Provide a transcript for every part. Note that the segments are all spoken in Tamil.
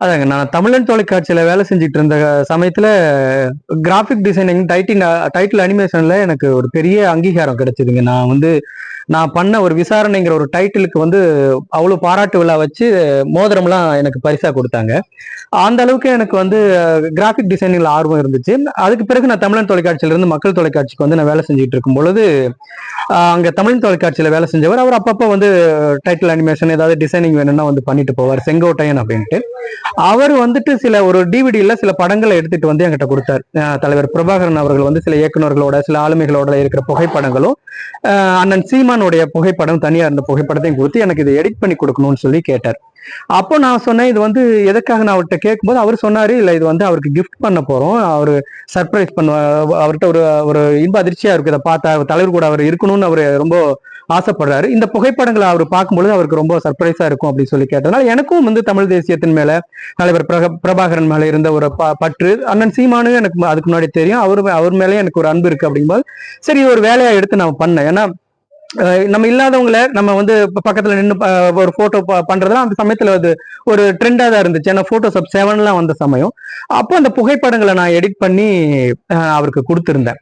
அதாங்க நான் தமிழன் தொலைக்காட்சியில வேலை செஞ்சுட்டு இருந்த சமயத்துல கிராஃபிக் டிசைனிங் டைட்டில் அனிமேஷன்ல எனக்கு ஒரு பெரிய அங்கீகாரம் கிடைச்சதுங்க. நான் பண்ண ஒரு விசாரணைங்கிற ஒரு டைட்டிலுக்கு அவ்வளவு பாராட்டு விழா வச்சு மோதிரம்லாம் எனக்கு பரிசா கொடுத்தாங்க. அந்த அளவுக்கு எனக்கு கிராஃபிக் டிசைனிங்ல ஆர்வம் இருந்துச்சு. அதுக்கு பிறகு நான் தமிழன் தொலைக்காட்சியில இருந்து மக்கள் தொலைக்காட்சிக்கு நான் வேலை செஞ்சுட்டு இருக்கும் பொழுது அங்க தமிழ் தொலைக்காட்சியில வேலை செஞ்சவர் அவர் அப்பப்போ டைட்டில் அனிமேஷன் ஏதாவது டிசைனிங் வேணும்னா பண்ணிட்டு போவார், செங்கோட்டையன் அப்படின்ட்டு. அவர் சில ஒரு டிவிடியில சில படங்களை எடுத்துட்டு என்கிட்ட கொடுத்தார். தலைவர் பிரபாகரன் அவர்கள் சில இயக்குநர்களோட சில ஆளுமைகளோட இருக்கிற புகைப்படங்களும் அண்ணன் சீமானுடைய புகைப்படம் தனியா இருந்த புகைப்படத்தையும் கொடுத்து எனக்கு இதை எடிட் பண்ணி கொடுக்கணும்னு சொல்லி கேட்டார். அப்போ நான் சொன்னேன், இது எதுக்காக நான் அவர்கிட்ட கேட்கும்போது அவர் சொன்னாரு, இல்ல இது அவருக்கு கிஃப்ட் பண்ண போறோம், அவரு சர்ப்ரைஸ் பண்ணுவ, அவர்கிட்ட ஒரு ஒரு இன்ப அதிர்ச்சியா இருக்கு இதை பார்த்தா, தலைவர் கூட அவர் இருக்கணும்னு அவர் ரொம்ப ஆசைப்படுறாரு, இந்த புகைப்படங்களை அவர் பார்க்கும்பொழுது அவருக்கு ரொம்ப சர்ப்ரைஸா இருக்கும் அப்படின்னு சொல்லி கேட்டதுனால எனக்கும் தமிழ் தேசியத்தின் மேல தலைவர் பிரபாகரன் மேல இருந்த ஒரு பற்று, அண்ணன் சீமானு எனக்கு அதுக்கு முன்னாடி தெரியும், அவர் மேலே எனக்கு ஒரு அன்பு இருக்கு அப்படிங்கும்போது சரி ஒரு வேலையா எடுத்து நான் பண்ணேன். ஏன்னா நம்ம இல்லாதவங்களை நம்ம பக்கத்துல நின்று ஒரு போட்டோ பண்றதுலாம் அந்த சமயத்துல ஒரு ட்ரெண்டா தான் இருந்துச்சு. ஏன்னா போட்டோஷாப் 7 வந்த சமயம். அப்போ அந்த புகைப்படங்களை நான் எடிட் பண்ணி அவருக்கு கொடுத்திருந்தேன்.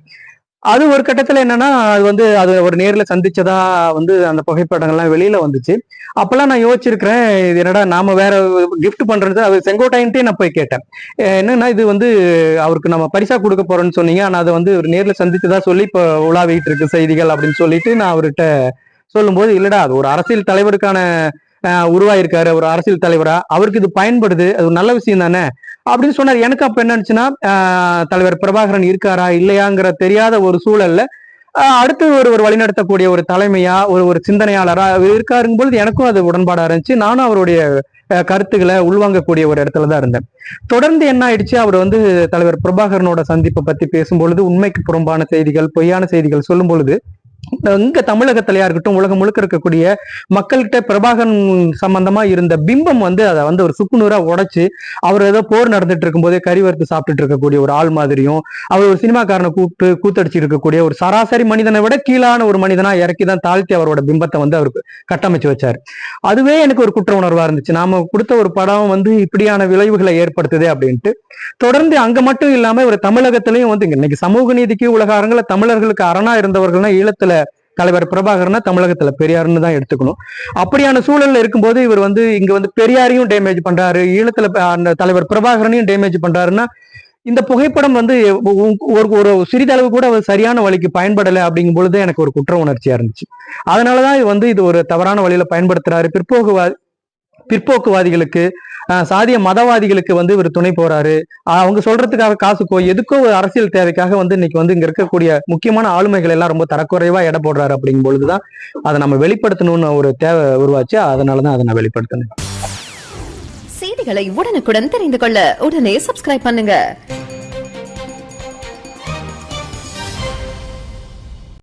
அது ஒரு கட்டத்துல என்னன்னா அது ஒரு நேர்ல சந்திச்சதா அந்த புகைப்படங்கள்லாம் வெளியில வந்துச்சு. அப்பெல்லாம் நான் யோசிச்சிருக்கிறேன், இது என்னடா நாம வேற கிஃப்ட் பண்றது, அது செங்கோட்டையன்ட்டே நான் போய் கேட்டேன். என்னன்னா இது அவருக்கு நம்ம பரிசா கொடுக்க போறோம்னு சொன்னீங்க, ஆனா அதை ஒரு நேர்ல சந்திச்சதா சொல்லி இப்ப உலாவிட்டு இருக்கு செய்திகள் அப்படின்னு சொல்லிட்டு நான் அவர்கிட்ட சொல்லும்போது, இல்லடா அது ஒரு அரசியல் தலைவருக்கான உருவாயிருக்காரு, ஒரு அரசியல் தலைவரா, அவருக்கு இது பயன்படுது, அது ஒரு நல்ல விஷயம் தானே அப்படின்னு சொன்னார். எனக்கு அப்ப என்ன நினைச்சுன்னா, தலைவர் பிரபாகரன் இருக்காரா இல்லையாங்கிற தெரியாத ஒரு சூழல்ல அடுத்து ஒரு வழிநடத்தக்கூடிய ஒரு தலைமையா ஒரு சிந்தனையாளரா இருக்காருங்க பொழுது எனக்கும் அது உடன்பாடா இருந்துச்சு. நானும் அவருடைய கருத்துக்களை உள்வாங்கக்கூடிய ஒரு இடத்துலதான் இருந்தேன். தொடர்ந்து என்ன ஆயிடுச்சு, அவர் தலைவர் பிரபாகரனோட சந்திப்பை பத்தி பேசும்பொழுது உண்மைக்கு புறம்பான செய்திகள், பொய்யான செய்திகள் சொல்லும் பொழுது இங்க தமிழகத்திலயா இருக்கட்டும் உலகம் முழுக்க இருக்கக்கூடிய மக்கள்கிட்ட பிரபாகரன் சம்பந்தமா இருந்த பிம்பம் அதை ஒரு சுக்குநூறா உடைச்சு, அவர் ஏதோ போர் நடந்துட்டு இருக்கும் போதே கறி வறுத்து சாப்பிட்டுட்டு இருக்கக்கூடிய ஒரு ஆள் மாதிரியும், அவர் ஒரு சினிமாக்காரனை கூப்பிட்டு கூத்தடிச்சு இருக்கக்கூடிய ஒரு சராசரி மனிதனை விட கீழான ஒரு மனிதனா இறக்கிதான் தாழ்த்தி அவரோட பிம்பத்தை அவருக்கு கட்டமைச்சு வச்சாரு. அதுவே எனக்கு ஒரு குற்ற உணர்வா இருந்துச்சு. நாம கொடுத்த ஒரு படம் இப்படியான விளைவுகளை ஏற்படுத்துது அப்படின்ட்டு. தொடர்ந்து அங்க மட்டும் இல்லாம ஒரு தமிழகத்திலையும் இன்னைக்கு சமூக நீதிக்கு உலக அரங்கில தமிழர்களுக்கு அரணா இருந்தவர்கள்னா ஈழத்துல தலைவர் பிரபாகரனா தமிழகத்துல பெரியாருன்னு தான் எடுத்துக்கணும். அப்படியான சூழல்ல இருக்கும்போது இவர் இங்க பெரியாரையும் டேமேஜ் பண்றாரு, ஈழத்துல அந்த தலைவர் பிரபாகரனையும் டேமேஜ் பண்றாருன்னா இந்த புகைப்படம் ஒரு சிறிதளவு கூட சரியான வழிக்கு பயன்படலை அப்படிங்கும் பொழுது எனக்கு ஒரு குற்ற உணர்ச்சியா இருந்துச்சு. அதனாலதான் இது ஒரு தவறான வழியில பயன்படுத்துறாரு, பிற்போக்குவாதிகளுக்கு சாதிய மதவாதிகளுக்கு இவர் துணை போறாரு, அவங்க சொல்றதுக்காக காசுக்கோ எதுக்கோ ஒரு அரசியல் தேவைக்காக இன்னைக்கு இங்க இருக்கக்கூடிய முக்கியமான ஆளுமைகள் எல்லாம் ரொம்ப தரக்குறைவா எடை போடுறாரு அப்படிங்கும் பொழுதுதான் அதை நம்ம வெளிப்படுத்தணும்னு ஒரு தேவை உருவாச்சு. அதனாலதான் அதை நான் வெளிப்படுத்தினேன். செய்திகளை உடனுக்குடன் தெரிந்து கொள்ள உடனே சப்ஸ்கிரைப் பண்ணுங்க.